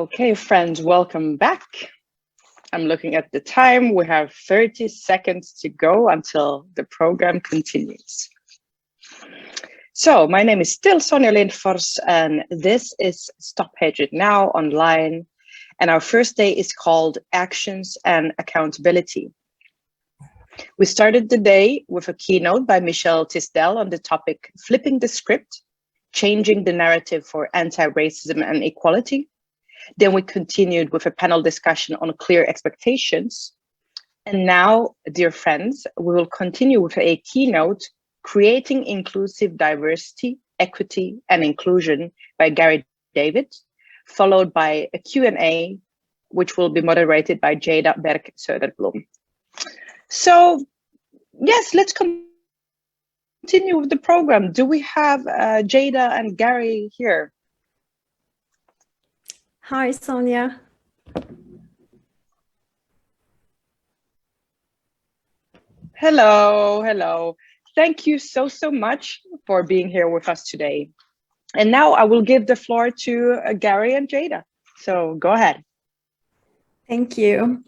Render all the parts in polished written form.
Okay, friends, welcome back. I'm looking at the time. We have 30 seconds to go until the program continues. So my name is still Sonja Lindfors, and this is StopHatredNow online. And our first day is called Actions and Accountability. We started the day with a keynote by Michelle Tisdale on the topic Flipping the Script, Changing the Narrative for Anti-Racism and Equality. Then we continued with a panel discussion on clear expectations. And now, dear friends, we will continue with a keynote, Creating Inclusive Diversity, Equity, and Inclusion by Gary David, followed by a Q&A, which will be moderated by Jada Berg-Söderblom. So, yes, let's continue with the program. Do we have Jada and Gary here? Hi, Sonja. Hello. Thank you so much for being here with us today. And now I will give the floor to Gary and Jada. So go ahead. Thank you.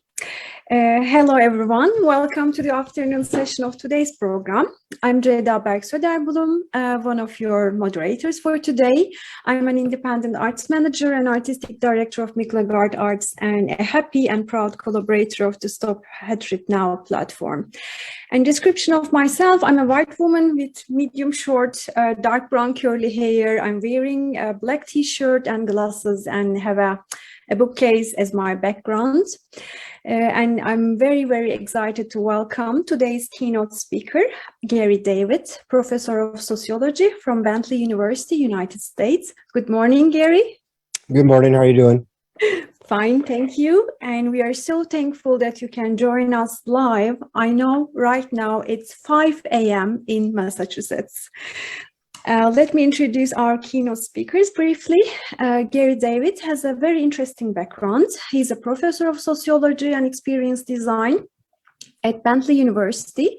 Hello, everyone. Welcome to the afternoon session of today's program. I'm Jada Berg-Söderblom, one of your moderators for today. I'm an independent arts manager and artistic director of Mckellar Arts and a happy and proud collaborator of the StopHatredNow platform. And description of myself, I'm a white woman with medium short, dark brown curly hair. I'm wearing a black t-shirt and glasses and have a bookcase as my background. And I'm very excited to welcome today's keynote speaker, Gary David, Professor of Sociology from Bentley University, United States. Good morning, Gary. Good morning, how are you doing? Fine, thank you. And we are so thankful that you can join us live. I know right now it's 5 a.m. in Massachusetts. Let me introduce our keynote speakers briefly. Gary David has a very interesting background. He's a professor of sociology and experience design at Bentley University.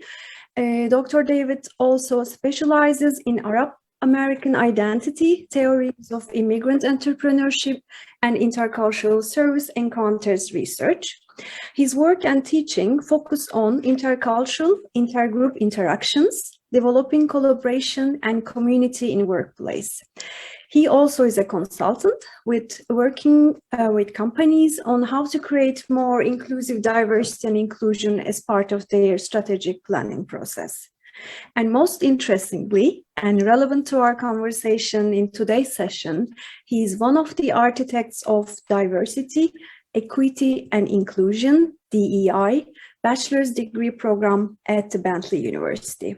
Dr. David also specializes in Arab American identity, theories of immigrant entrepreneurship, and intercultural service encounters research. His work and teaching focus on intercultural, intergroup interactions, developing collaboration and community in workplace. He also is a consultant working with companies on how to create more inclusive diversity and inclusion as part of their strategic planning process. And most interestingly, and relevant to our conversation in today's session, he is one of the architects of Diversity, Equity and Inclusion, DEI, bachelor's degree program at the Bentley University.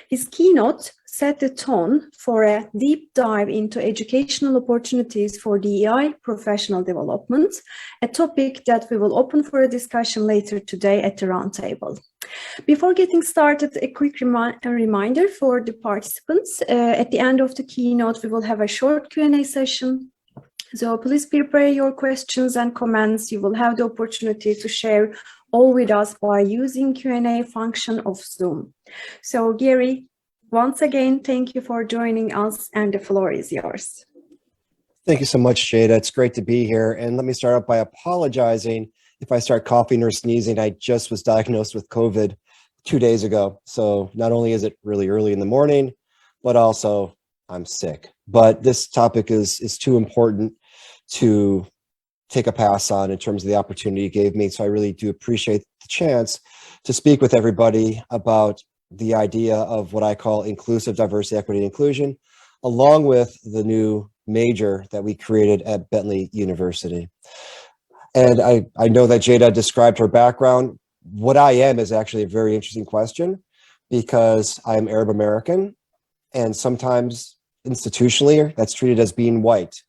His keynote set the tone for a deep dive into educational opportunities for DEI professional development, a topic that we will open for a discussion later today at the roundtable. Before getting started, a quick reminder for the participants. At the end of the keynote, we will have a short Q&A session. So please prepare your questions and comments. You will have the opportunity to share all with us by using Q&A function of Zoom. So Gary, once again, thank you for joining us and the floor is yours. Thank you so much, Jada. It's great to be here. And let me start out by apologizing if I start coughing or sneezing. I just was diagnosed with COVID 2 days ago. So not only is it really early in the morning, but also I'm sick. But this topic is too important to take a pass on in terms of the opportunity you gave me. So I really do appreciate the chance to speak with everybody about the idea of what I call inclusive diversity, equity, and inclusion, along with the new major that we created at Bentley University. And I know that Jada described her background. What I am is actually a very interesting question because I'm Arab American, and sometimes institutionally that's treated as being white.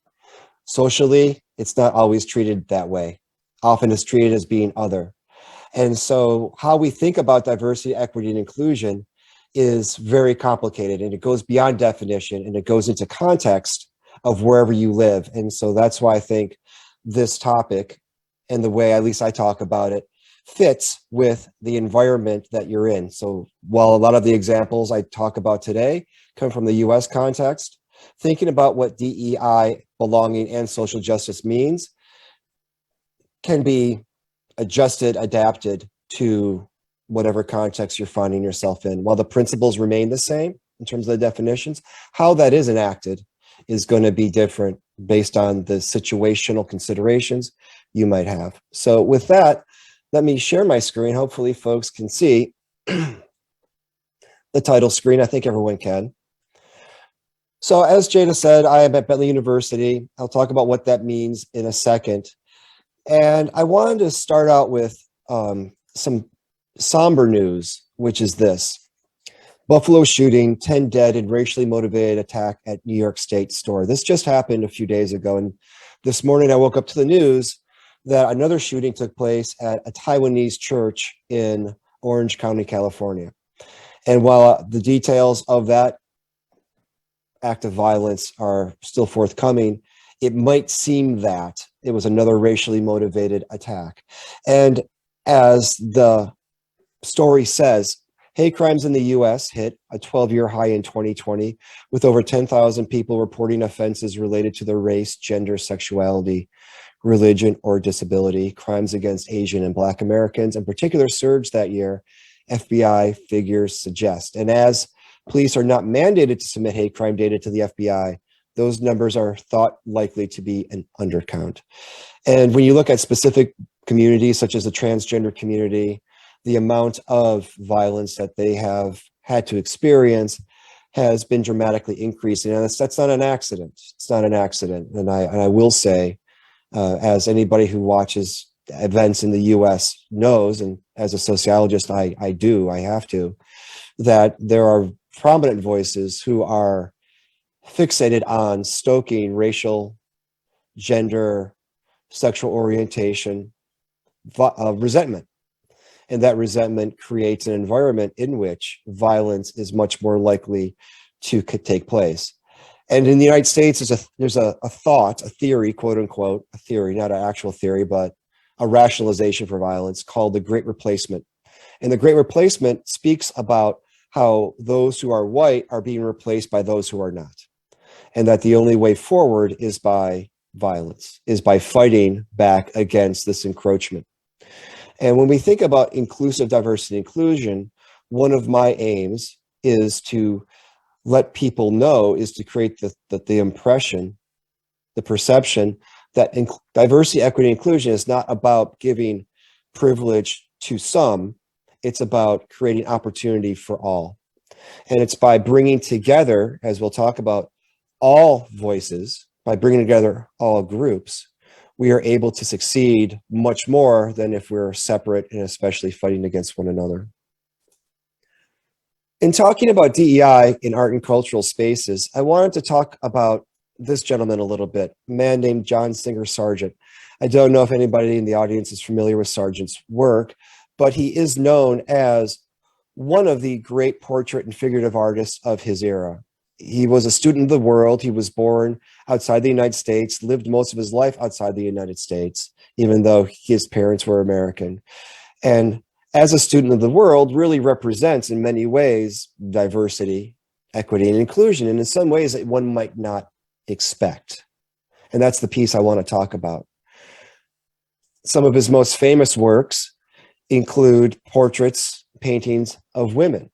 Socially, it's not always treated that way. Often it's treated as being other. And so how we think about diversity, equity, and inclusion is very complicated, and it goes beyond definition, and it goes into context of wherever you live. And so that's why I think this topic and the way at least I talk about it fits with the environment that you're in. So while a lot of the examples I talk about today come from the US context, thinking about what DEI, belonging, and social justice means can be adjusted, adapted to whatever context you're finding yourself in. While the principles remain the same in terms of the definitions, how that is enacted is going to be different based on the situational considerations you might have. So with that, let me share my screen. Hopefully folks can see the title screen. I think everyone can. So as Jada said, I am at Bentley University. I'll talk about what that means in a second. And I wanted to start out with some somber news, which is this. Buffalo shooting, 10 dead in racially motivated attack at New York State store. This just happened a few days ago. And this morning I woke up to the news that another shooting took place at a Taiwanese church in Orange County, California. And while the details of that act of violence are still forthcoming, it might seem that it was another racially motivated attack. And as the story says, hate crimes in the US hit a 12-year high in 2020, with over 10,000 people reporting offenses related to their race, gender, sexuality, religion, or disability. Crimes against Asian and Black Americans in particular surged that year, FBI figures suggest. And as police are not mandated to submit hate crime data to the FBI, those numbers are thought likely to be an undercount. And when you look at specific communities, such as the transgender community, the amount of violence that they have had to experience has been dramatically increasing. And that's not an accident. It's not an accident. And I will say, as anybody who watches events in the US knows, and as a sociologist, I have to, that there are prominent voices who are fixated on stoking racial, gender, sexual orientation, resentment. And that resentment creates an environment in which violence is much more likely to take place. And in the United States, there's a thought, a theory, quote unquote, a theory, not an actual theory, but a rationalization for violence called the Great Replacement. And the Great Replacement speaks about how those who are white are being replaced by those who are not. And that the only way forward is by violence, is by fighting back against this encroachment. And when we think about inclusive diversity and inclusion, one of my aims is to let people know, is to create the impression, the perception that diversity, equity, and inclusion is not about giving privilege to some, it's about creating opportunity for all. And it's by bringing together, as we'll talk about, all voices, by bringing together all groups, we are able to succeed much more than if we're separate and especially fighting against one another. In talking about DEI in art and cultural spaces, I wanted to talk about this gentleman a little bit, a man named John Singer Sargent. I don't know if anybody in the audience is familiar with Sargent's work, but he is known as one of the great portrait and figurative artists of his era. He was a student of the world. He was born outside the United States, lived most of his life outside the United States, even though his parents were American. And as a student of the world, really represents in many ways diversity, equity, and inclusion, and in some ways that one might not expect. And that's the piece I want to talk about. Some of his most famous works include portraits, paintings of women.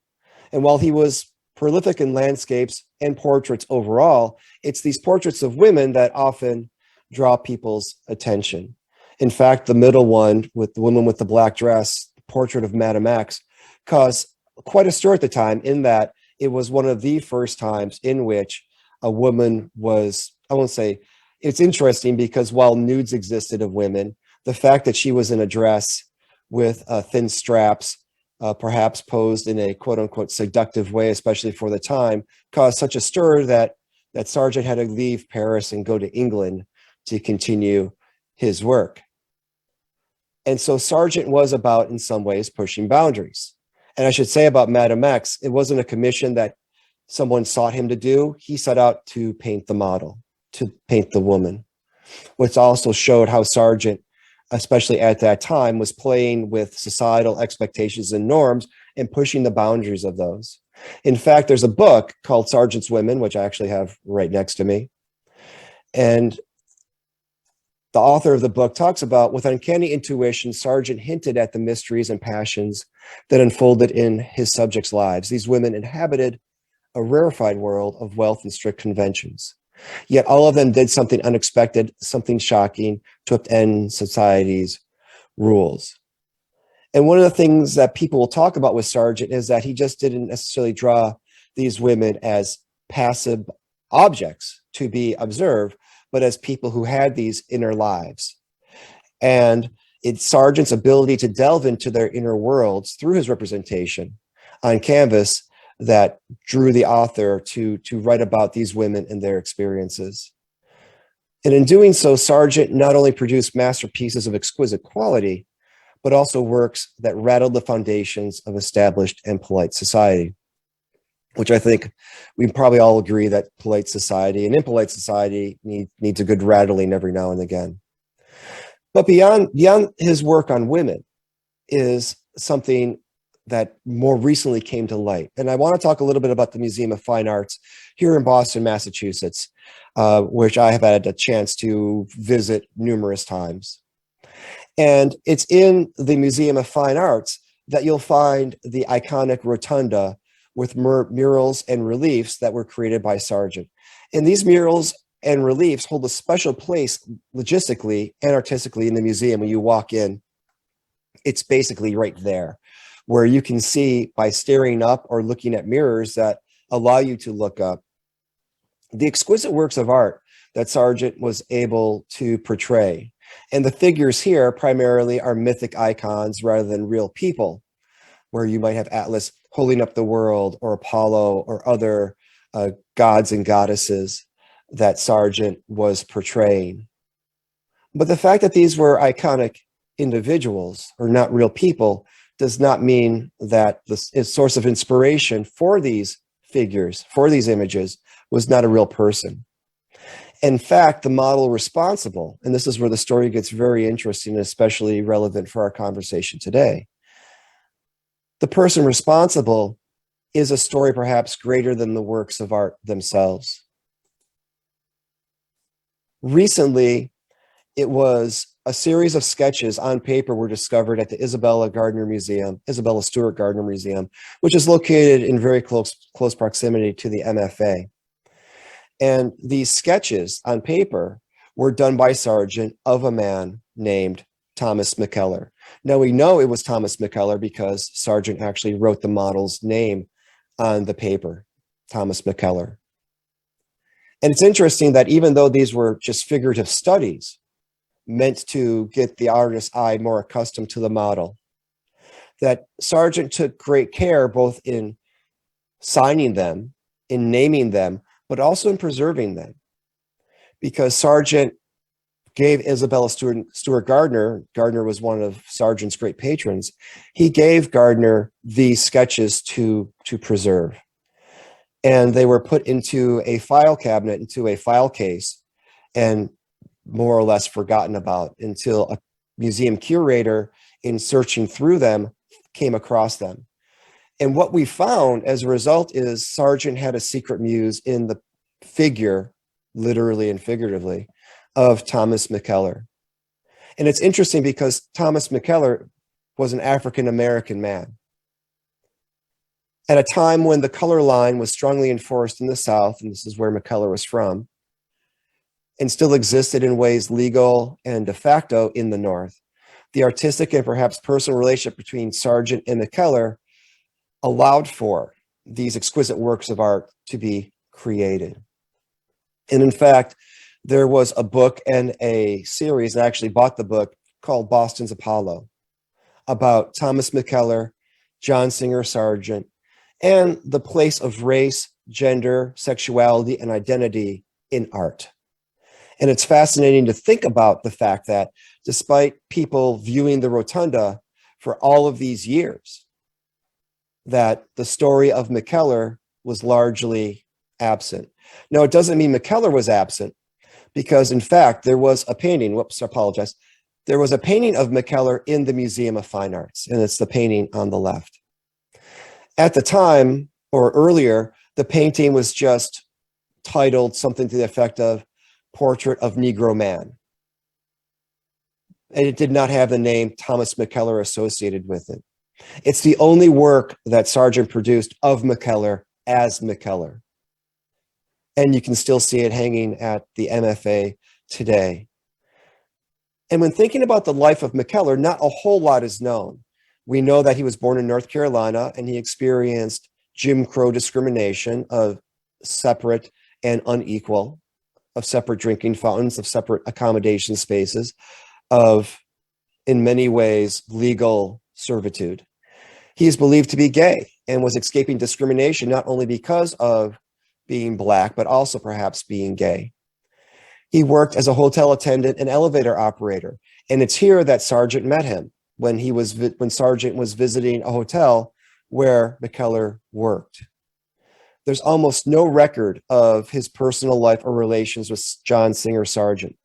And while he was prolific in landscapes and portraits overall, it's these portraits of women that often draw people's attention. In fact, the middle one with the woman with the black dress, portrait of Madame X, caused quite a stir at the time, in that it was one of the first times in which a woman was, I won't say, it's interesting because while nudes existed of women, the fact that she was in a dress with thin straps, perhaps posed in a quote unquote seductive way, especially for the time, caused such a stir that Sargent had to leave Paris and go to England to continue his work. And so Sargent was about, in some ways, pushing boundaries. And I should say about Madame X, it wasn't a commission that someone sought him to do. He set out to paint the model, to paint the woman, which also showed how Sargent, especially at that time, was playing with societal expectations and norms and pushing the boundaries of those. In fact, there's a book called Sargent's Women, which I actually have right next to me. And the author of the book talks about, with uncanny intuition, Sargent hinted at the mysteries and passions that unfolded in his subjects' lives. These women inhabited a rarefied world of wealth and strict conventions. Yet all of them did something unexpected, something shocking to upend society's rules. And one of the things that people will talk about with Sargent is that he just didn't necessarily draw these women as passive objects to be observed, but as people who had these inner lives. And it's Sargent's ability to delve into their inner worlds through his representation on canvas that drew the author to write about these women and their experiences. And in doing so, Sargent not only produced masterpieces of exquisite quality, but also works that rattled the foundations of established and polite society, which I think we probably all agree that polite society and impolite society needs a good rattling every now and again. But beyond his work on women is something that more recently came to light. And I want to talk a little bit about the Museum of Fine Arts here in Boston, Massachusetts, which I have had a chance to visit numerous times. And it's in the Museum of Fine Arts that you'll find the iconic rotunda with murals and reliefs that were created by Sargent. And these murals and reliefs hold a special place logistically and artistically in the museum. When you walk in, it's basically right there, where you can see by staring up or looking at mirrors that allow you to look up the exquisite works of art that Sargent was able to portray. And the figures here primarily are mythic icons rather than real people, where you might have Atlas holding up the world, or Apollo, or other gods and goddesses that Sargent was portraying. But the fact that these were iconic individuals or not real people does not mean that the source of inspiration for these figures, for these images, was not a real person. In fact, the model responsible, and this is where the story gets very interesting and especially relevant for our conversation today, the person responsible is a story perhaps greater than the works of art themselves. Recently, it was a series of sketches on paper were discovered at the Isabella Stewart Gardner Museum, which is located in very close proximity to the MFA. And these sketches on paper were done by Sargent of a man named Thomas Mckellar. Now we know it was Thomas Mckellar because Sargent actually wrote the model's name on the paper, Thomas Mckellar. And it's interesting that even though these were just figurative studies meant to get the artist's eye more accustomed to the model, that Sargent took great care both in signing them, in naming them, but also in preserving them. Because Sargent gave Isabella Stewart Gardner was one of Sargent's great patrons, he gave Gardner these sketches to preserve. And they were put into a file cabinet, into a file case, and more or less forgotten about until a museum curator, in searching through them, came across them. And what we found as a result is Sargent had a secret muse in the figure, literally and figuratively, of Thomas Mckellar. And it's interesting because Thomas Mckellar was an African-American man. At a time when the color line was strongly enforced in the South, and this is where Mckellar was from, and still existed in ways legal and de facto in the North, the artistic and perhaps personal relationship between Sargent and Mckellar allowed for these exquisite works of art to be created. And in fact, there was a book and a series, I actually bought the book, called Boston's Apollo, about Thomas Mckellar, John Singer Sargent, and the place of race, gender, sexuality, and identity in art. And it's fascinating to think about the fact that despite people viewing the rotunda for all of these years, that the story of Mckellar was largely absent. Now, it doesn't mean Mckellar was absent, because in fact, there was a painting, there was a painting of Mckellar in the Museum of Fine Arts, and it's the painting on the left. At the time, or earlier, the painting was just titled something to the effect of Portrait of Negro Man. and it did not have the name Thomas Mckellar associated with it. It's the only work that Sargent produced of Mckellar as Mckellar. And you can still see it hanging at the MFA today. And when thinking about the life of Mckellar, not a whole lot is known. We know that he was born in North Carolina and he experienced Jim Crow discrimination of separate and unequal, of separate drinking fountains, of separate accommodation spaces, of, in many ways, legal servitude. He is believed to be gay and was escaping discrimination not only because of being Black, but also perhaps being gay. He worked as a hotel attendant and elevator operator, and it's here that Sargent met him when Sargent was visiting a hotel where Mckellar worked. There's almost no record of his personal life or relations with John Singer Sargent,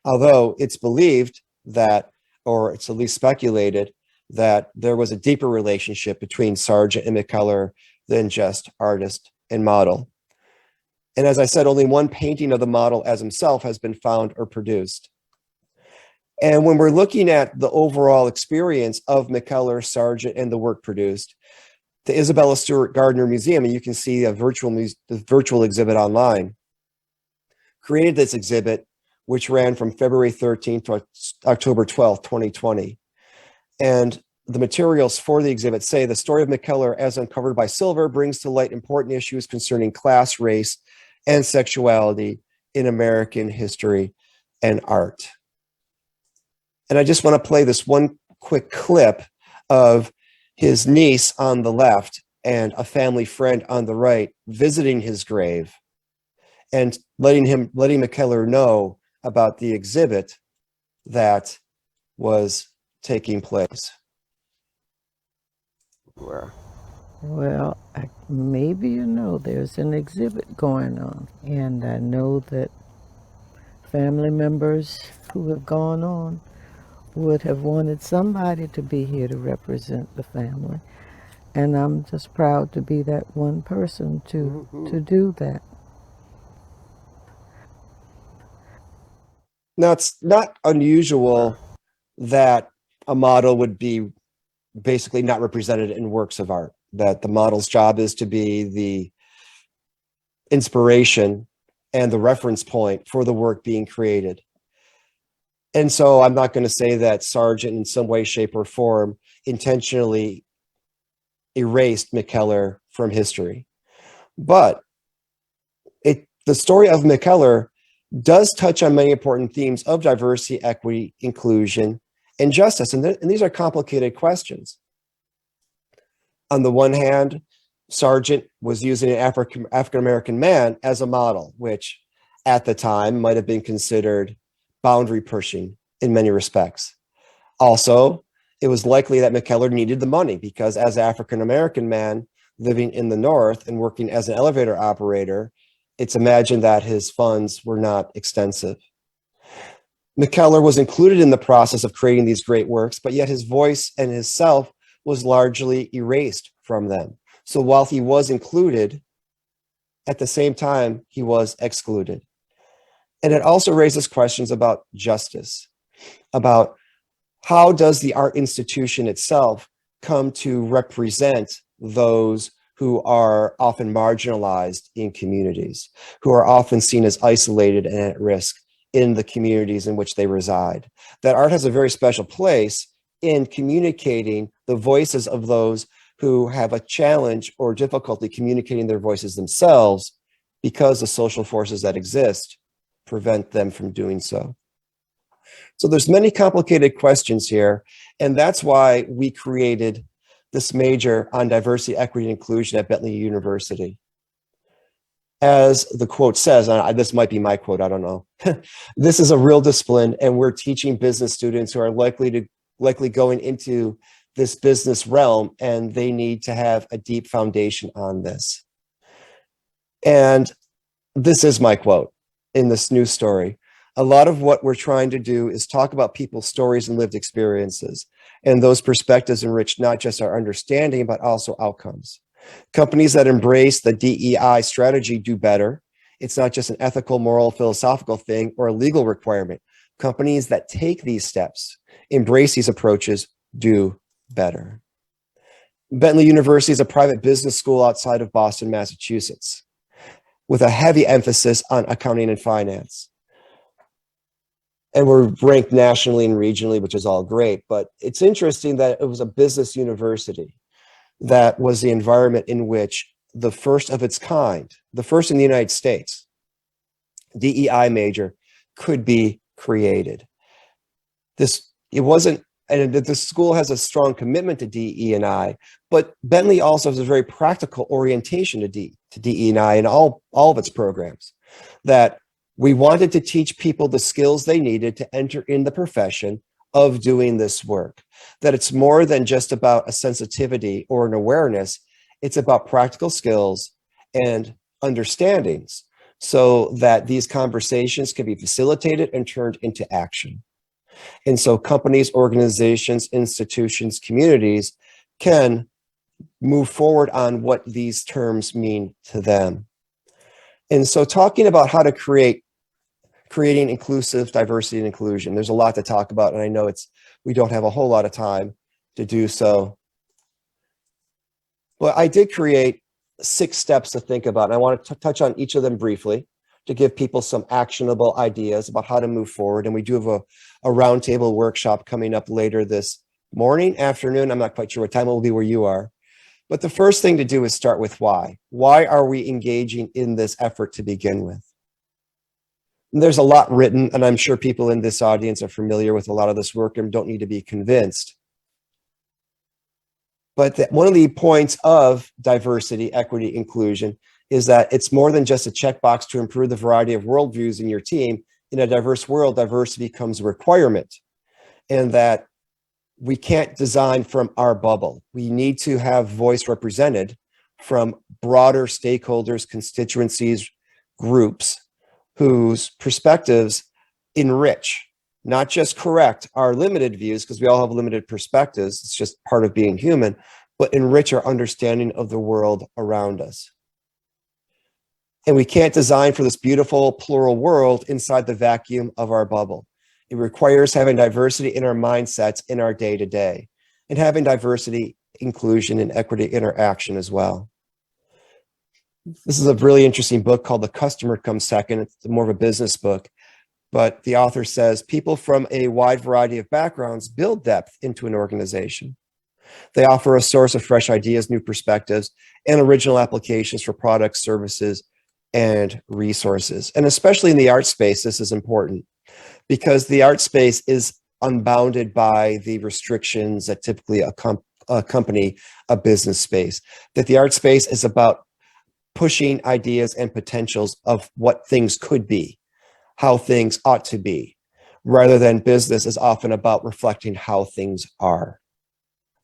although it's believed that, or it's at least speculated, that there was a deeper relationship between Sargent and Mckellar than just artist and model. And as I said, only one painting of the model as himself has been found or produced. And when we're looking at the overall experience of Mckellar, Sargent, and the work produced, the Isabella Stewart Gardner Museum, and you can see the virtual exhibit online, created this exhibit, which ran from February 13th to October 12th, 2020. And the materials for the exhibit say the story of Mckellar as uncovered by Silver brings to light important issues concerning class, race, and sexuality in American history and art. And I just want to play this one quick clip of his niece on the left and a family friend on the right visiting his grave and letting Mckellar know about the exhibit that was taking place. Well, maybe you know there's an exhibit going on, and I know that family members who have gone on would have wanted somebody to be here to represent the family, and I'm just proud to be that one person to do that. Now, it's not unusual that a model would be basically not represented in works of art, that the model's job is to be the inspiration and the reference point for the work being created. And so I'm not going to say that Sargent in some way, shape, or form intentionally erased Mckellar from history. But the story of Mckellar does touch on many important themes of diversity, equity, inclusion, and justice. And these are complicated questions. On the one hand, Sargent was using an African-American man as a model, which at the time might have been considered boundary pushing in many respects. Also, it was likely that Mckellar needed the money because as an African-American man living in the North and working as an elevator operator, it's imagined that his funds were not extensive. Mckellar was included in the process of creating these great works, but yet his voice and his self was largely erased from them. So while he was included, at the same time, he was excluded. And it also raises questions about justice, about how does the art institution itself come to represent those who are often marginalized in communities, who are often seen as isolated and at risk in the communities in which they reside. That art has a very special place in communicating the voices of those who have a challenge or difficulty communicating their voices themselves because the social forces that exist prevent them from doing so. So there's many complicated questions here, and that's why we created this major on diversity, equity, and inclusion at Bentley University. As the quote says, this might be my quote, I don't know. This is a real discipline, and we're teaching business students who are likely going into this business realm, and they need to have a deep foundation on this. And this is my quote in this news story. A lot of what we're trying to do is talk about people's stories and lived experiences, and those perspectives enrich not just our understanding, but also outcomes. Companies that embrace the DEI strategy do better. It's not just an ethical, moral, philosophical thing or a legal requirement. Companies that take these steps, embrace these approaches, do better. Bentley University is a private business school outside of Boston, Massachusetts, with a heavy emphasis on accounting and finance. And we're ranked nationally and regionally, which is all great. But it's interesting that it was a business university that was the environment in which the first of its kind, the first in the United States, DEI major could be created. And the school has a strong commitment to DE&I, but Bentley also has a very practical orientation to DE&I in all of its programs, that we wanted to teach people the skills they needed to enter in the profession of doing this work, that it's more than just about a sensitivity or an awareness, it's about practical skills and understandings so that these conversations can be facilitated and turned into action. And so companies, organizations, institutions, communities can move forward on what these terms mean to them. And so talking about how to creating inclusive diversity and inclusion, there's a lot to talk about, and I know we don't have a whole lot of time to do so. But I did create 6 steps to think about, and I want to touch on each of them briefly to give people some actionable ideas about how to move forward. And we do have a roundtable workshop coming up later this morning, afternoon. I'm not quite sure what time it will be where you are. But the first thing to do is start with why. Why are we engaging in this effort to begin with? And there's a lot written, and I'm sure people in this audience are familiar with a lot of this work and don't need to be convinced. But one of the points of diversity, equity, inclusion is that it's more than just a checkbox to improve the variety of worldviews in your team. In a diverse world, diversity becomes a requirement, and that we can't design from our bubble. We need to have voice represented from broader stakeholders, constituencies, groups whose perspectives enrich, not just correct our limited views, because we all have limited perspectives. It's just part of being human, but enrich our understanding of the world around us. And we can't design for this beautiful plural world inside the vacuum of our bubble. It requires having diversity in our mindsets in our day-to-day, and having diversity, inclusion, and equity in our action as well. This is a really interesting book called The Customer Comes Second. It's more of a business book, but the author says people from a wide variety of backgrounds build depth into an organization. They offer a source of fresh ideas, new perspectives, and original applications for products, services, and resources. And especially in the art space, this is important because the art space is unbounded by the restrictions that typically accompany a business space. That the art space is about pushing ideas and potentials of what things could be, how things ought to be, rather than business is often about reflecting how things are,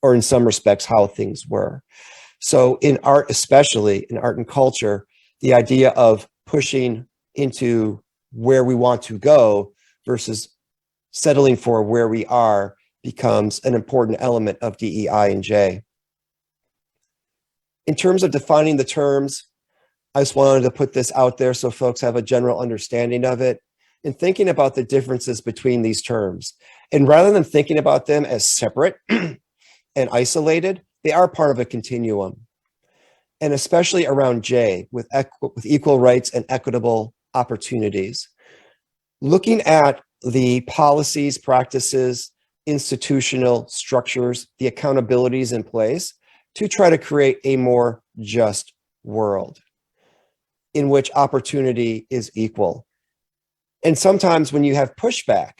or in some respects, how things were. So in art, especially in art and culture, the idea of pushing into where we want to go versus settling for where we are becomes an important element of DEI and J. In terms of defining the terms, I just wanted to put this out there so folks have a general understanding of it and thinking about the differences between these terms. And rather than thinking about them as separate and isolated, they are part of a continuum. And especially around J, with equal rights and equitable opportunities. Looking at the policies, practices, institutional structures, the accountabilities in place to try to create a more just world in which opportunity is equal. And sometimes when you have pushback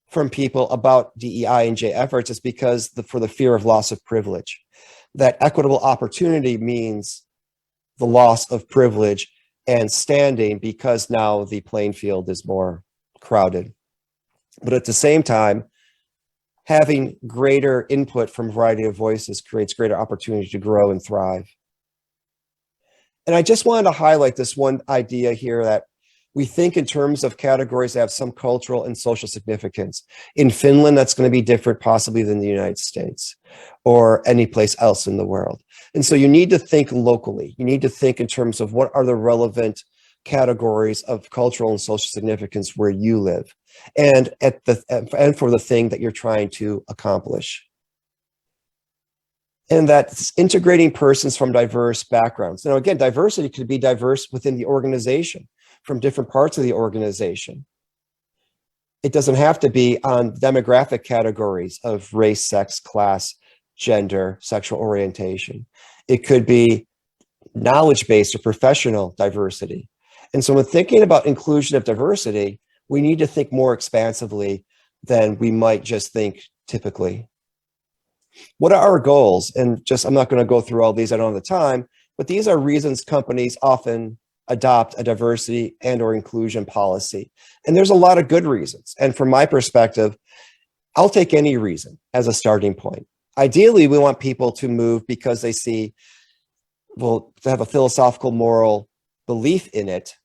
from people about DEI and J efforts, it's because for the fear of loss of privilege. That equitable opportunity means the loss of privilege and standing because now the playing field is more crowded. But at the same time, having greater input from a variety of voices creates greater opportunity to grow and thrive. And I just wanted to highlight this one idea here that we think in terms of categories that have some cultural and social significance. In Finland, that's going to be different possibly than the United States or any place else in the world. And so you need to think locally. You need to think in terms of what are the relevant categories of cultural and social significance where you live and for the thing that you're trying to accomplish. And that's integrating persons from diverse backgrounds. Now, again, diversity could be diverse within the organization, from different parts of the organization. It doesn't have to be on demographic categories of race, sex, class, gender, sexual orientation. It could be knowledge-based or professional diversity. And so when thinking about inclusion of diversity, we need to think more expansively than we might just think typically. What are our goals? And I'm not going to go through all these, I don't have the time, but these are reasons companies often adopt a diversity and or inclusion policy. And there's a lot of good reasons. And from my perspective, I'll take any reason as a starting point. Ideally, we want people to move because they see, well, to have a philosophical, moral belief in it,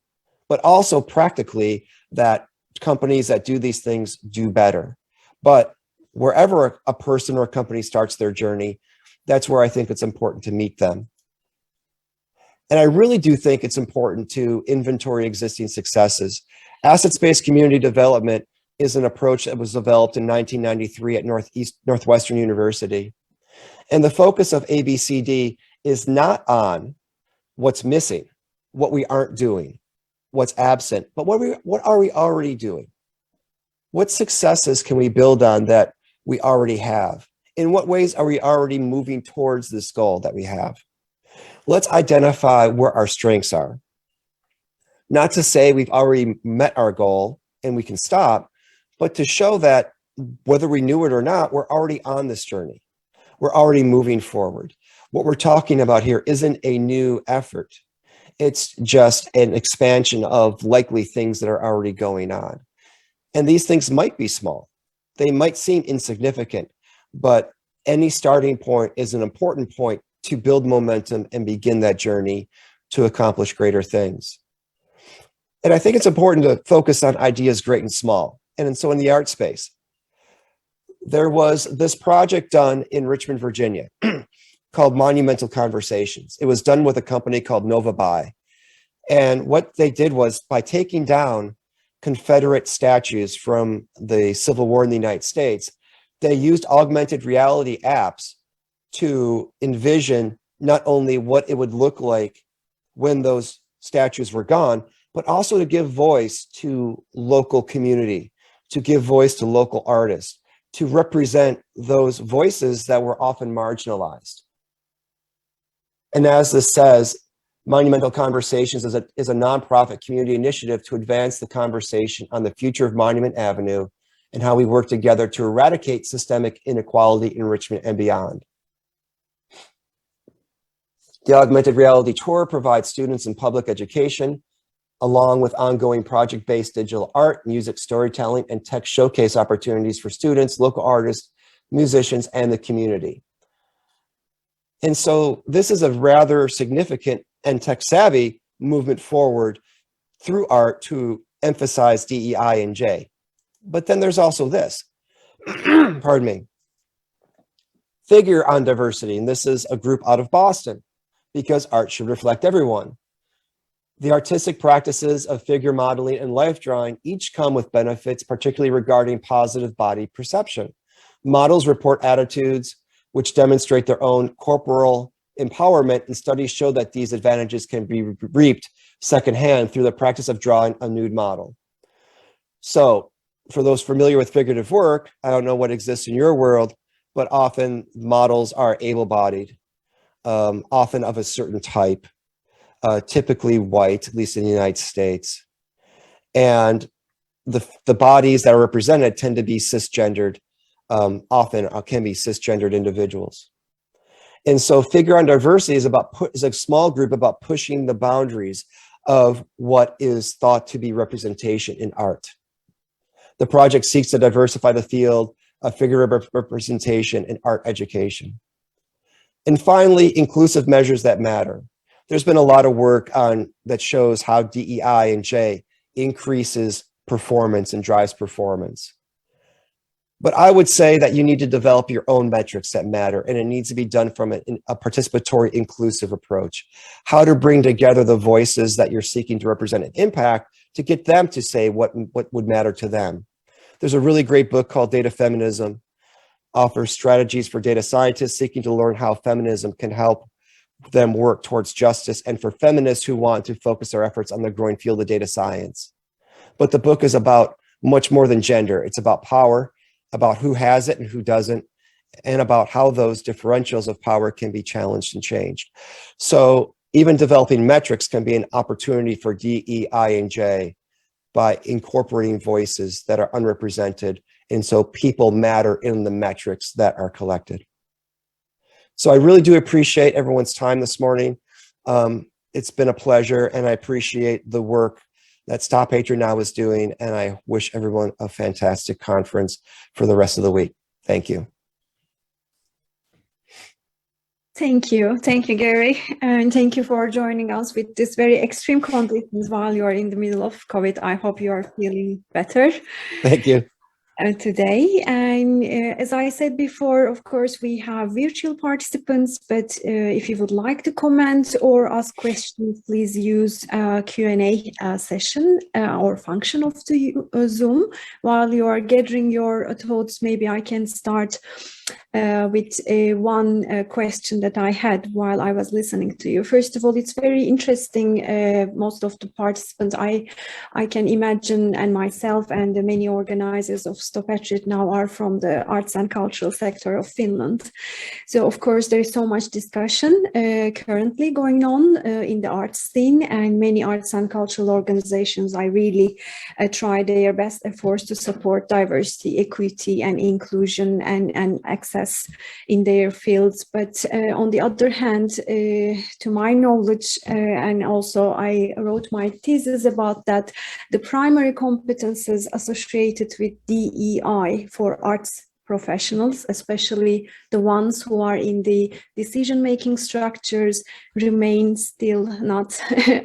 but also practically that companies that do these things do better. But wherever a person or a company starts their journey, that's where I think it's important to meet them. And I really do think it's important to inventory existing successes. Assets-based community development is an approach that was developed in 1993 at Northwestern University. And the focus of ABCD is not on what's missing, what we aren't doing, what's absent, but what are we already doing? What successes can we build on that we already have? In what ways are we already moving towards this goal that we have? Let's identify where our strengths are. Not to say we've already met our goal and we can stop, but to show that whether we knew it or not, we're already on this journey. We're already moving forward. What we're talking about here isn't a new effort. It's just an expansion of likely things that are already going on. And these things might be small. They might seem insignificant, but any starting point is an important point to build momentum and begin that journey to accomplish greater things. And I think it's important to focus on ideas great and small. And so in the art space, there was this project done in Richmond, Virginia, called Monumental Conversations. It was done with a company called Nova Buy. And what they did was, by taking down Confederate statues from the Civil War in the United States, they used augmented reality apps to envision not only what it would look like when those statues were gone, but also to give voice to local community, to give voice to local artists, to represent those voices that were often marginalized. And as this says, Monumental Conversations is a nonprofit community initiative to advance the conversation on the future of Monument Avenue and how we work together to eradicate systemic inequality in Richmond and beyond. The augmented reality tour provides students in public education, along with ongoing project-based digital art, music storytelling, and tech showcase opportunities for students, local artists, musicians, and the community. And so this is a rather significant and tech-savvy movement forward through art to emphasize DEI and J. But then there's also this, pardon me, Figure on Diversity. And this is a group out of Boston, because art should reflect everyone. The artistic practices of figure modeling and life drawing each come with benefits, particularly regarding positive body perception. Models report attitudes which demonstrate their own corporal empowerment, and studies show that these advantages can be reaped secondhand through the practice of drawing a nude model. So for those familiar with figurative work, I don't know what exists in your world, but often models are able-bodied, often of a certain type, typically white, at least in the United States. And the bodies that are represented tend to be cisgendered, often can be cisgendered individuals. And so Figure on Diversity is a small group about pushing the boundaries of what is thought to be representation in art. The project seeks to diversify the field of figurative representation in art education. And finally, inclusive measures that matter. There's been a lot of work that shows how DEI and J increases performance and drives performance. But I would say that you need to develop your own metrics that matter, and it needs to be done from a participatory, inclusive approach. How to bring together the voices that you're seeking to represent and impact to get them to say what would matter to them. There's a really great book called Data Feminism, offers strategies for data scientists seeking to learn how feminism can help them work towards justice, and for feminists who want to focus their efforts on the growing field of data science. But the book is about much more than gender. It's about power, about who has it and who doesn't, and about how those differentials of power can be challenged and changed. So even developing metrics can be an opportunity for DEI and J by incorporating voices that are unrepresented. And so people matter in the metrics that are collected. So I really do appreciate everyone's time this morning. It's been a pleasure, and I appreciate the work that StopHatredNow is doing, and I wish everyone a fantastic conference for the rest of the week. Thank you. Thank you, Gary, and thank you for joining us with this very extreme conditions while you are in the middle of COVID. I hope you are feeling better. Thank you. Today. And as I said before, of course, we have virtual participants, but if you would like to comment or ask questions, please use Q&A session or function of the Zoom. While you are gathering your thoughts, maybe I can start with one question that I had while I was listening to you. First of all, it's very interesting. Most of the participants I can imagine, and myself and the many organizers of StopHatredNow are from the arts and cultural sector of Finland. So of course, there is so much discussion currently going on in the arts scene, and many arts and cultural organizations I really try their best efforts to support diversity, equity, and inclusion and access in their fields. But on the other hand, to my knowledge, and also I wrote my thesis about that, the primary competences associated with DEI for arts professionals, especially the ones who are in the decision-making structures, remain still not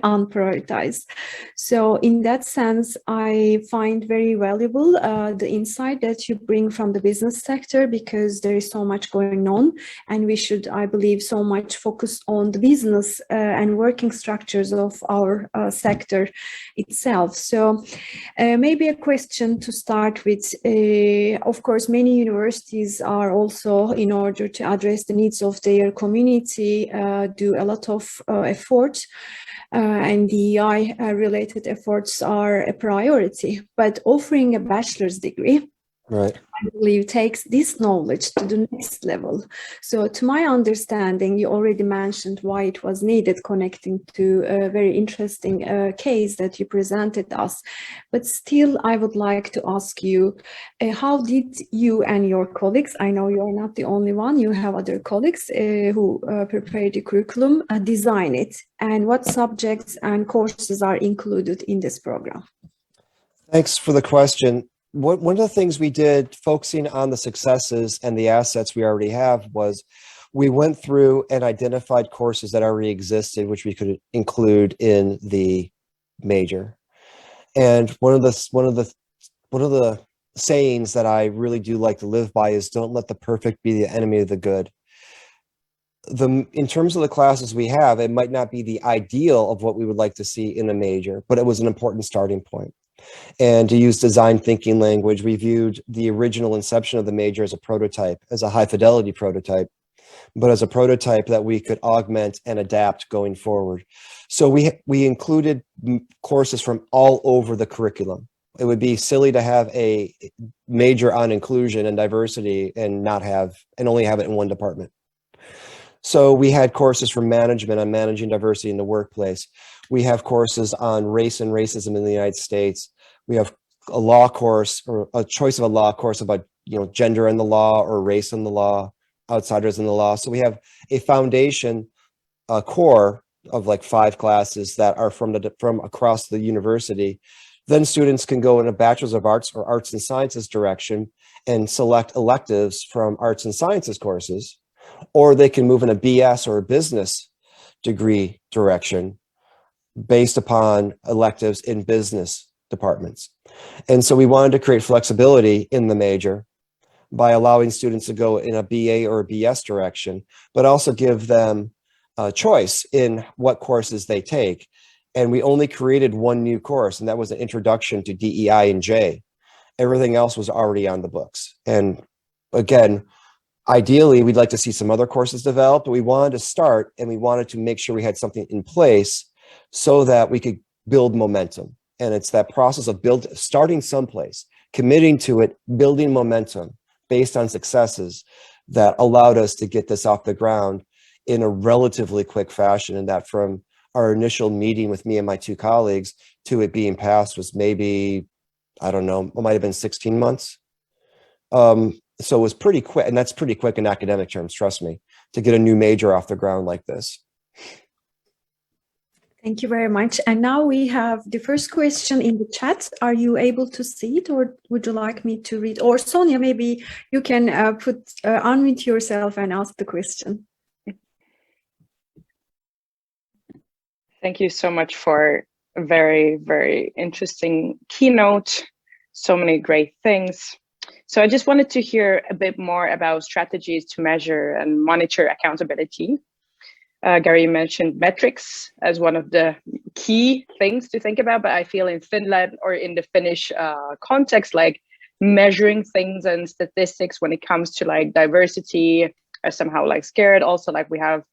unprioritized. So in that sense, I find very valuable the insight that you bring from the business sector, because there is so much going on, and we should, I believe, so much focus on the business and working structures of our sector itself. So maybe a question to start with. Of course, many universities are also, in order to address the needs of their community, do a lot of efforts, and DEI related efforts are a priority. But offering a bachelor's degree, Right, I believe, takes this knowledge to the next level. So to my understanding, you already mentioned why it was needed, connecting to a very interesting case that you presented us. But still, I would like to ask you, how did you and your colleagues, I know you're not the only one, you have other colleagues who prepared the curriculum, design it, and what subjects and courses are included in this program? thanks for the question. One of the things we did, focusing on the successes and the assets we already have, was we went through and identified courses that already existed, which we could include in the major. And one of the sayings that I really do like to live by is, don't let the perfect be the enemy of the good. In terms of the classes we have, it might not be the ideal of what we would like to see in a major, but it was an important starting point. And to use design thinking language, we viewed the original inception of the major as a prototype, as a high fidelity prototype, but as a prototype that we could augment and adapt going forward. So we included courses from all over the curriculum. It would be silly to have a major on inclusion and diversity and only have it in one department. So we had courses from management on managing diversity in the workplace. We have courses on race and racism in the United States. We have a law course, or a choice of a law course about, gender in the law or race in the law, outsiders in the law. So we have a foundation, a core of like 5 classes that are from across the university. Then students can go in a Bachelor's of Arts or Arts and Sciences direction and select electives from Arts and Sciences courses, or they can move in a BS or a business degree direction based upon electives in business departments. And so we wanted to create flexibility in the major by allowing students to go in a BA or a BS direction, but also give them a choice in what courses they take. And we only created one new course, and that was an introduction to DEI and J. Everything else was already on the books. And again, ideally, we'd like to see some other courses developed, but we wanted to start and we wanted to make sure we had something in place so that we could build momentum. And it's that process of starting someplace, committing to it, building momentum based on successes that allowed us to get this off the ground in a relatively quick fashion. And that from our initial meeting with me and my two colleagues to it being passed was maybe, I don't know, it might have been 16 months. So it was pretty quick, and that's pretty quick in academic terms, trust me, to get a new major off the ground like this. Thank you very much. And now we have the first question in the chat. Are you able to see it, or would you like me to read? Or Sonia, maybe you can unmute yourself and ask the question. Thank you so much for a very, very interesting keynote. So many great things. So I just wanted to hear a bit more about strategies to measure and monitor accountability. Gary mentioned metrics as one of the key things to think about, but I feel in Finland or in the Finnish context, like measuring things and statistics when it comes to like diversity are somehow like scared. Also, like we have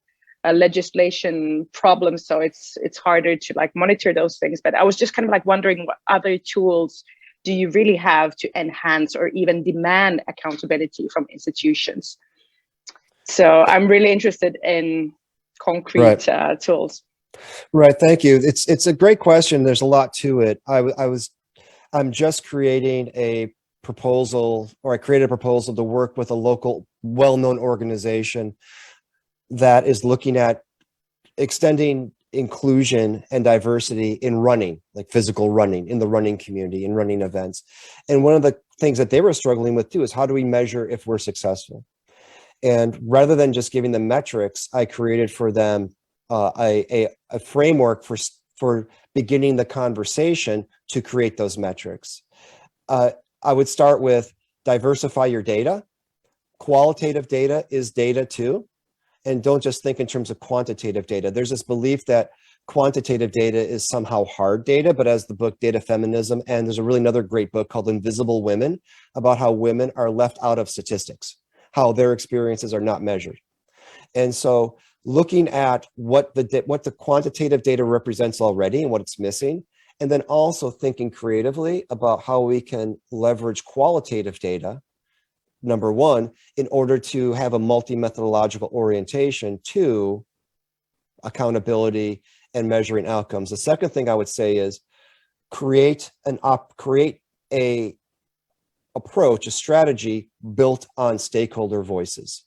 a legislation problem, so it's harder to like monitor those things. But I was just kind of like wondering what other tools do you really have to enhance or even demand accountability from institutions? So I'm really interested in concrete tools. Right, thank you. It's a great question. There's a lot to it. I'm just creating a proposal, or I created a proposal to work with a local well-known organization that is looking at extending inclusion and diversity in running, like physical running, in the running community, in running events. And one of the things that they were struggling with too is how do we measure if we're successful? And rather than just giving them metrics, I created for them a framework for beginning the conversation to create those metrics. I would start with diversify your data. Qualitative data is data too. And don't just think in terms of quantitative data. There's this belief that quantitative data is somehow hard data, but as the book Data Feminism, and there's a really another great book called Invisible Women about how women are left out of statistics, how their experiences are not measured. And so looking at what the quantitative data represents already and what it's missing, and then also thinking creatively about how we can leverage qualitative data, number one, in order to have a multi-methodological orientation to accountability and measuring outcomes. The second thing I would say is create a approach, a strategy built on stakeholder voices.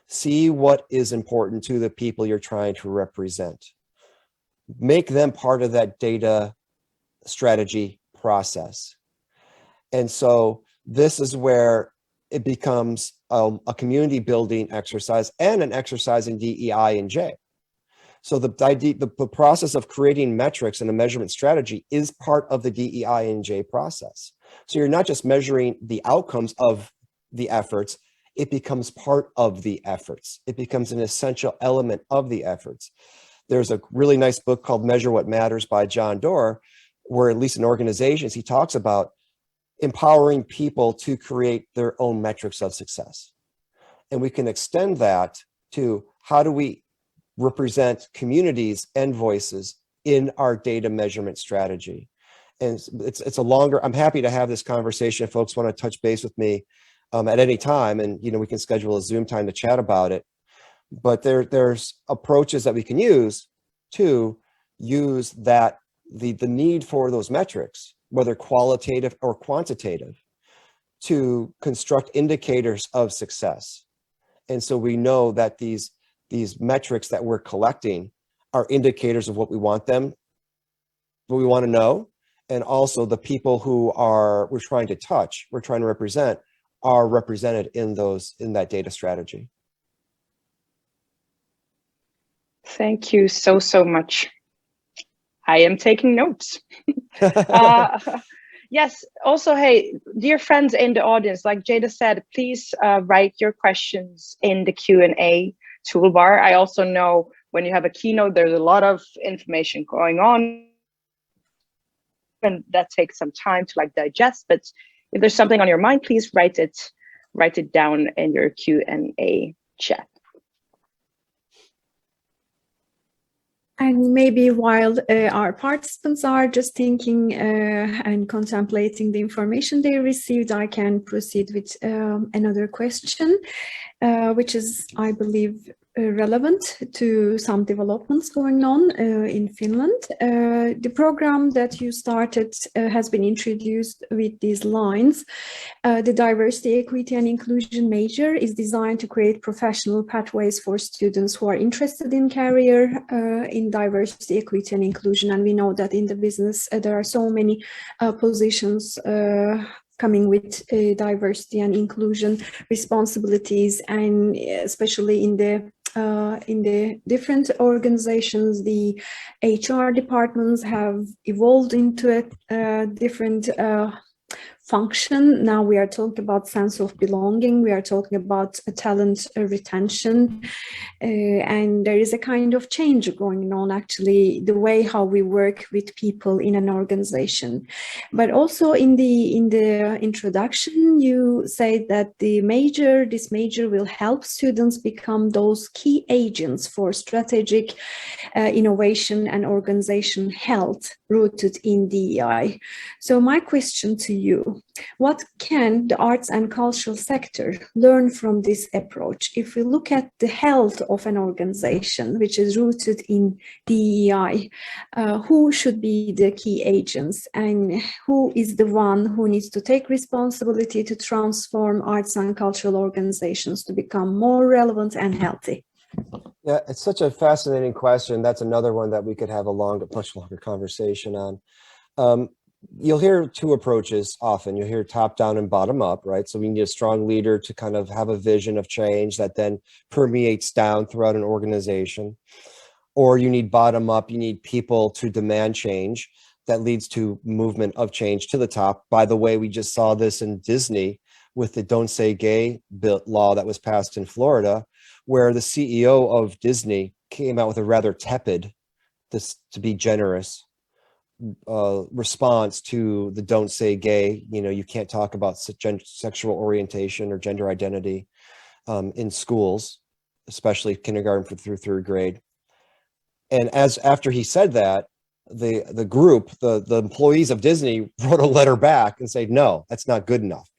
See what is important to the people you're trying to represent. Make them part of that data strategy process. And so this is where it becomes a community building exercise and an exercise in DEI and J. So the process of creating metrics and a measurement strategy is part of the DEI and J process. So you're not just measuring the outcomes of the efforts, it becomes part of the efforts. It becomes an essential element of the efforts. There's a really nice book called Measure What Matters by John Doerr, where at least in organizations, he talks about empowering people to create their own metrics of success. And we can extend that to how do we represent communities and voices in our data measurement strategy. And it's a longer, I'm happy to have this conversation if folks want to touch base with me at any time, and we can schedule a Zoom time to chat about it. But there's approaches that we can use to use that the need for those metrics, whether qualitative or quantitative, to construct indicators of success. And so we know that these metrics that we're collecting are indicators of what we want to know, and also the people who we're trying to touch, we're trying to represent, are represented in that data strategy. Thank you so much. I am taking notes. Yes. Also, hey, dear friends in the audience, like Jada said, please write your questions in the Q&A toolbar. I also know when you have a keynote, there's a lot of information going on, and that takes some time to like digest. But if there's something on your mind, please write it down in your Q&A chat. And maybe while our participants are just thinking and contemplating the information they received, I can proceed with another question, which is, I believe, relevant to some developments going on in Finland. The program that you started has been introduced with these lines. The diversity, equity, and inclusion major is designed to create professional pathways for students who are interested in career in diversity, equity, and inclusion. And we know that in the business, there are so many positions coming with diversity and inclusion responsibilities, and especially in the different organizations, the HR departments have evolved into a different function. Now we are talking about sense of belonging. We are talking about talent retention, and there is a kind of change going on, actually, the way how we work with people in an organization. But also in the introduction, you say that this major will help students become those key agents for strategic innovation and organization health rooted in DEI. So my question to you, what can the arts and cultural sector learn from this approach? If we look at the health of an organization which is rooted in DEI, who should be the key agents, and who is the one who needs to take responsibility to transform arts and cultural organizations to become more relevant and healthy? Yeah, it's such a fascinating question. That's another one that we could have a much longer conversation on. You'll hear two approaches often. You'll hear top down and bottom up, right? So we need a strong leader to kind of have a vision of change that then permeates down throughout an organization. Or you need bottom up, you need people to demand change that leads to movement of change to the top. By the way, we just saw this in Disney with the Don't Say Gay law that was passed in Florida, where the CEO of Disney came out with a rather tepid, to be generous, response to the Don't Say Gay. You can't talk about sexual orientation or gender identity in schools, especially kindergarten through third grade. And after he said that, the group, the employees of Disney wrote a letter back and said, no, that's not good enough.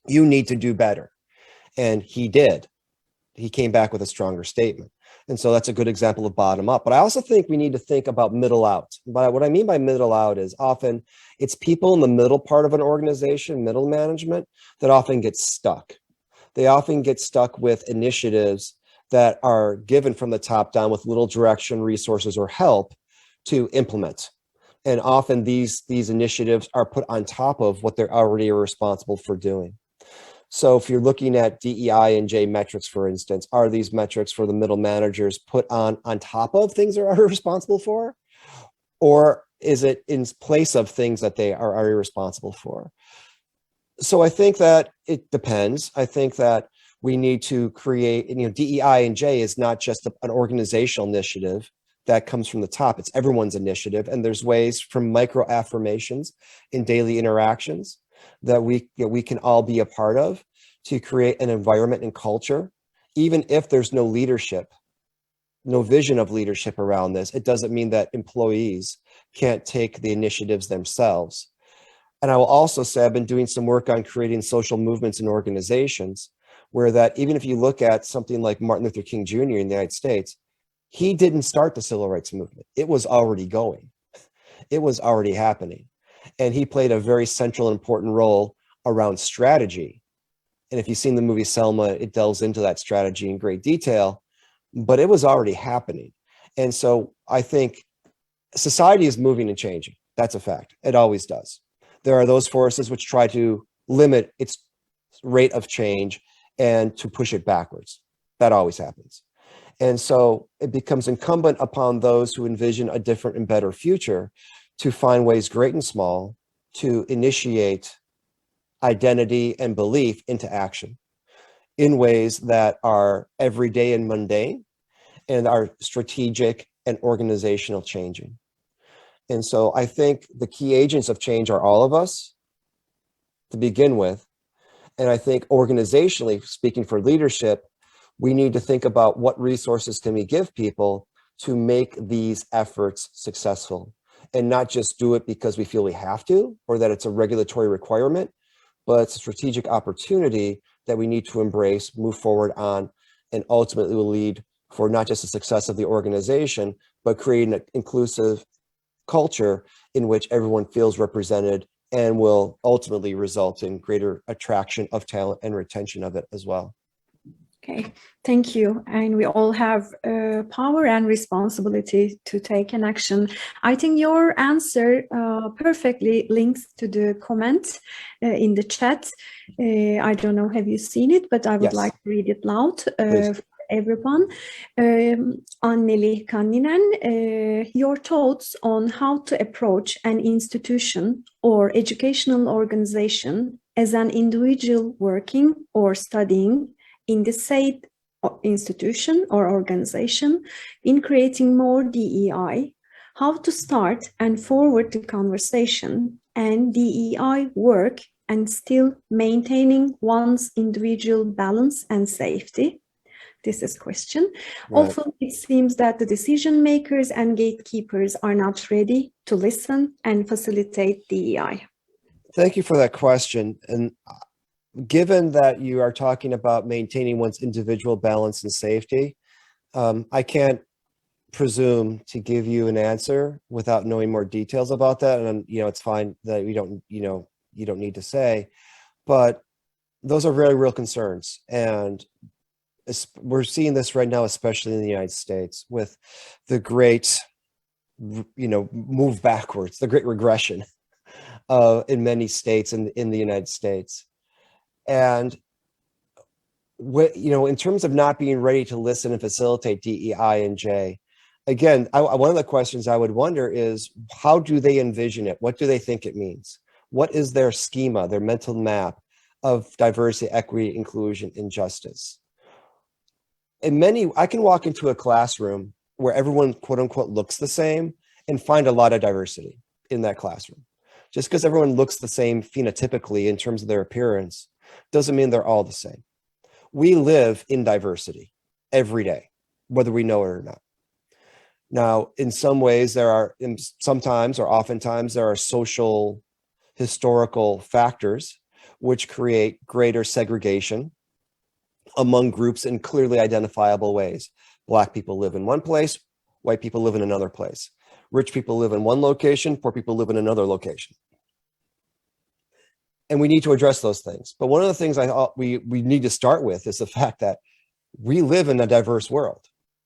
You need to do better. And he did. He came back with a stronger statement. And so that's a good example of bottom up. But I also think we need to think about middle out. But what I mean by middle out is often it's people in the middle part of an organization, middle management, that often get stuck. They often get stuck with initiatives that are given from the top down with little direction, resources, or help to implement. And often these initiatives are put on top of what they're already responsible for doing. So if you're looking at DEI and J metrics, for instance, are these metrics for the middle managers put on top of things they're already responsible for? Or is it in place of things that they are already responsible for? So I think that it depends. I think that we need to create, DEI and J is not just an organizational initiative that comes from the top. It's everyone's initiative. And there's ways from micro affirmations in daily interactions that we can all be a part of to create an environment and culture. Even if there's no leadership, no vision of leadership around this, it doesn't mean that employees can't take the initiatives themselves. And I will also say I've been doing some work on creating social movements in organizations where that even if you look at something like Martin Luther King Jr. in the United States, he didn't start the civil rights movement. It was already going. It was already happening. And he played a very central and important role around strategy. And if you've seen the movie Selma, it delves into that strategy in great detail, but it was already happening. And so I think society is moving and changing. That's a fact. It always does. There are those forces which try to limit its rate of change and to push it backwards. That always happens. And so it becomes incumbent upon those who envision a different and better future to find ways, great and small, to initiate identity and belief into action in ways that are everyday and mundane and are strategic and organizational changing. And so I think the key agents of change are all of us to begin with. And I think organizationally, speaking for leadership, we need to think about what resources can we give people to make these efforts successful, and not just do it because we feel we have to, or that it's a regulatory requirement, but it's a strategic opportunity that we need to embrace, move forward on, and ultimately will lead for not just the success of the organization, but creating an inclusive culture in which everyone feels represented and will ultimately result in greater attraction of talent and retention of it as well. Okay, thank you. And we all have power and responsibility to take an action. I think your answer perfectly links to the comment in the chat. I don't know, have you seen it? But I would Yes. like to read it loud Please. for everyone. Anneli Kanninen, your thoughts on how to approach an institution or educational organization as an individual working or studying in the said institution or organization in creating more DEI, how to start and forward the conversation and DEI work and still maintaining one's individual balance and safety. This is question. Right. Often it seems that the decision makers and gatekeepers are not ready to listen and facilitate DEI. Thank you for that question. And given that you are talking about maintaining one's individual balance and safety, I can't presume to give you an answer without knowing more details about that. And it's fine that you don't need to say, but those are very real concerns. And we're seeing this right now, especially in the United States, with the great, move backwards, the great regression in many states in the United States. And in terms of not being ready to listen and facilitate DEI and J, again, one of the questions I would wonder is, how do they envision it? What do they think it means? What is their schema, their mental map of diversity, equity, inclusion, and justice? I can walk into a classroom where everyone, quote unquote, looks the same and find a lot of diversity in that classroom. Just because everyone looks the same phenotypically in terms of their appearance doesn't mean they're all the same. We live in diversity every day, whether we know it or not. Now, in some ways, oftentimes there are social, historical factors which create greater segregation among groups in clearly identifiable ways. Black people live in one place, white people live in another place. Rich people live in one location, poor people live in another location. And we need to address those things. But one of the things I thought we need to start with is the fact that we live in a diverse world,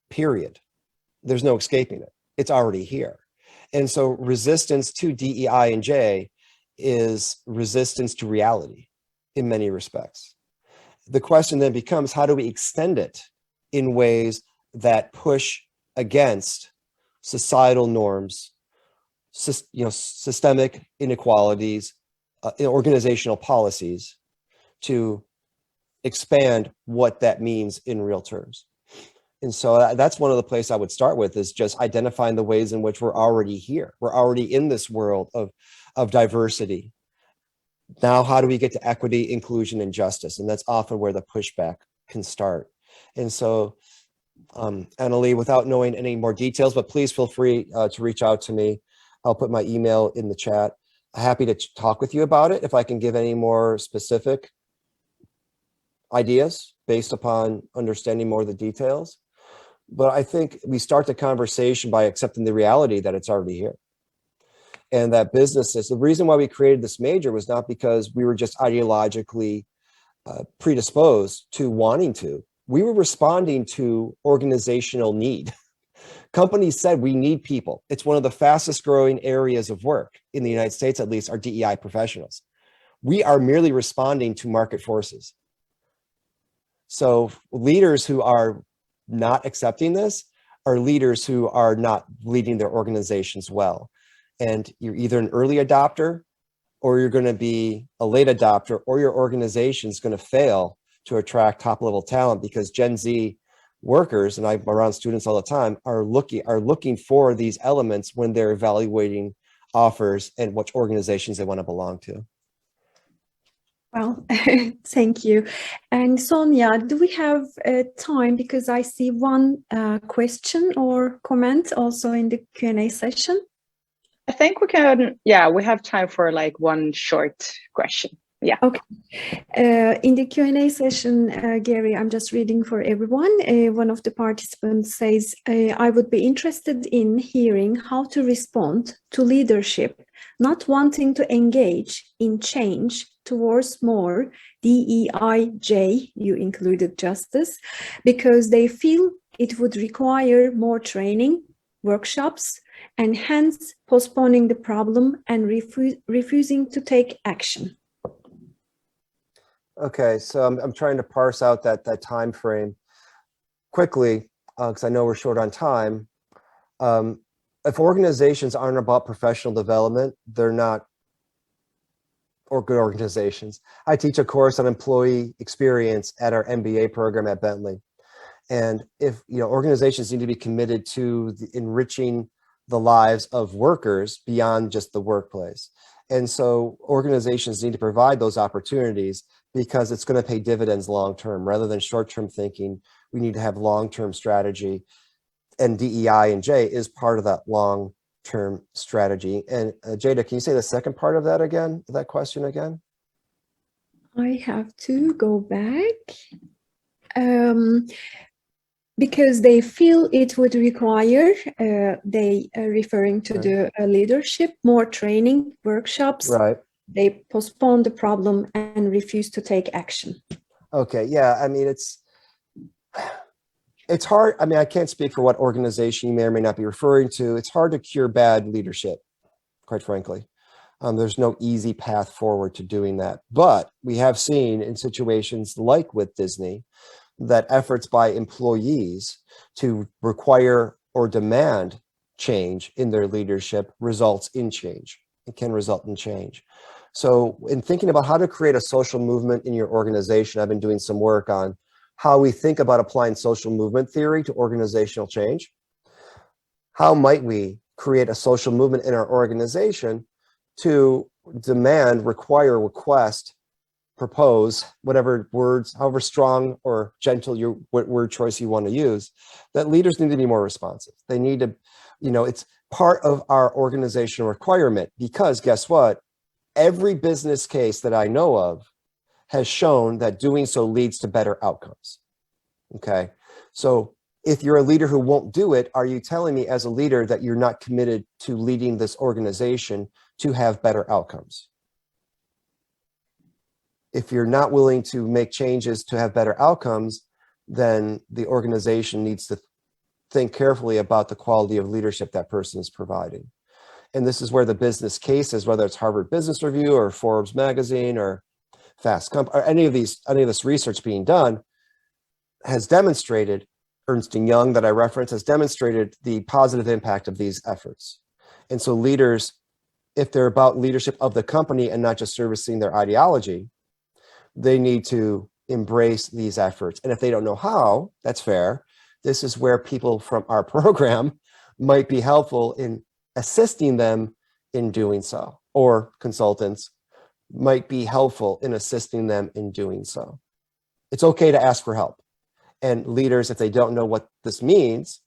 period. There's no escaping it. It's already here. And so resistance to DEI and J is resistance to reality in many respects. The question then becomes, how do we extend it in ways that push against societal norms, systemic inequalities, organizational policies, to expand what that means in real terms? And so that's one of the places I would start with, is just identifying the ways in which we're already here. We're already in this world of diversity. Now, how do we get to equity, inclusion, and justice? And that's often where the pushback can start. And so, Annalie, without knowing any more details, but please feel free to reach out to me. I'll put my email in the chat. Happy to talk with you about it if I can give any more specific ideas based upon understanding more of the details. But I think we start the conversation by accepting the reality that it's already here. And that businesses, the reason why we created this major was not because we were just ideologically predisposed to wanting to. We were responding to organizational need. Companies said we need people. It's one of the fastest growing areas of work in the United States, at least, are DEI professionals. We are merely responding to market forces. So leaders who are not accepting this are leaders who are not leading their organizations well. And you're either an early adopter or you're going to be a late adopter, or your organization is going to fail to attract top level talent, because Gen Z workers, and I'm around students all the time, are looking for these elements when they're evaluating offers and which organizations they want to belong to. Well, thank you. And Sonia, do we have time? Because I see one question or comment also in the Q&A session. I think we can, yeah, we have time for like one short question. Yeah. Okay. In the Q&A session, Gary, I'm just reading for everyone. One of the participants says, I would be interested in hearing how to respond to leadership not wanting to engage in change towards more DEIJ, you included justice, because they feel it would require more training, workshops, and hence postponing the problem and refusing to take action. Okay, so I'm trying to parse out that time frame quickly, because I know we're short on time. If organizations aren't about professional development, they're not good organizations. I teach a course on employee experience at our MBA program at Bentley. And if organizations need to be committed to enriching the lives of workers beyond just the workplace. And so organizations need to provide those opportunities, because it's going to pay dividends long-term. Rather than short-term thinking, we need to have long-term strategy. And DEI and J is part of that long-term strategy. And Jada, can you say the second part of that again, that question again? I have to go back. Because they feel it would require, they are referring to the leadership, more training, workshops. Right. They postpone the problem and refuse to take action. Okay, yeah, I mean, it's hard. I mean, I can't speak for what organization you may or may not be referring to. It's hard to cure bad leadership, quite frankly. There's no easy path forward to doing that. But we have seen in situations like with Disney that efforts by employees to require or demand change in their leadership results in change. It can result in change. So in thinking about how to create a social movement in your organization, I've been doing some work on how we think about applying social movement theory to organizational change. How might we create a social movement in our organization to demand, require, request, propose, whatever words, however strong or gentle what word choice you want to use, that leaders need to be more responsive. They need to, it's part of our organizational requirement, because guess what? Every business case that I know of has shown that doing so leads to better outcomes. Okay. So if you're a leader who won't do it, are you telling me as a leader that you're not committed to leading this organization to have better outcomes? If you're not willing to make changes to have better outcomes, then the organization needs to think carefully about the quality of leadership that person is providing. And this is where the business cases, whether it's Harvard Business Review or Forbes magazine or Fast Company, or any of this research being done, has demonstrated, Ernst & Young that I referenced has demonstrated the positive impact of these efforts. And so leaders, if they're about leadership of the company and not just servicing their ideology, they need to embrace these efforts. And if they don't know how, that's fair. This is where people from our program might be helpful in assisting them in doing so, or consultants might be helpful in assisting them in doing so. It's okay to ask for help. And leaders, if they don't know what this means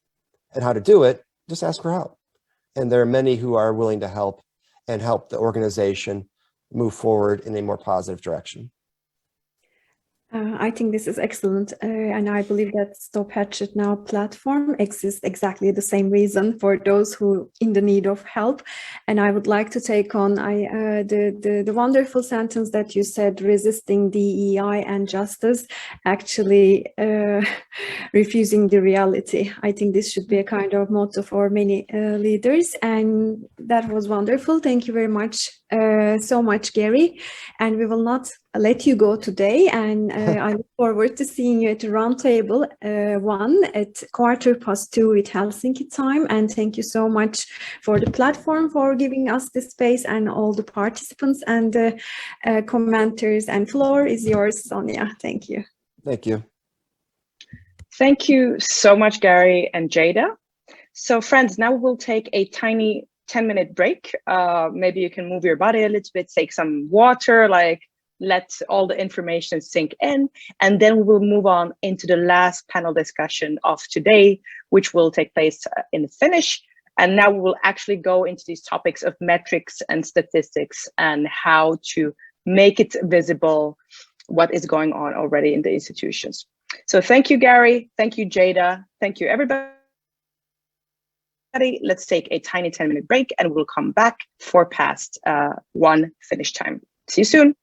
and how to do it, just ask for help. And there are many who are willing to help and help the organization move forward in a more positive direction. I think this is excellent, and I believe that StopHatredNow platform exists exactly the same reason for those who in the need of help. And I would like to take on the wonderful sentence that you said: resisting DEI and justice, actually refusing the reality. I think this should be a kind of motto for many leaders, and that was wonderful. Thank you very much, so much, Gary, and we will not let you go today. And I look forward to seeing you at Roundtable 1 at 2:15 with Helsinki time. And thank you so much for the platform for giving us this space, and all the participants and the commenters. And floor is yours, Sonia. Thank you. Thank you. Thank you so much, Gary and Jada. So friends, now we'll take a tiny 10-minute break. Maybe you can move your body a little bit, take some water, like let all the information sink in, and then we'll move on into the last panel discussion of today, which will take place in Finnish. And now we will actually go into these topics of metrics and statistics and how to make it visible what is going on already in the institutions. So thank you, Gary. Thank you, Jada. Thank you, everybody. Let's take a tiny 10-minute break and we'll come back for past 1 Finnish time. See you soon.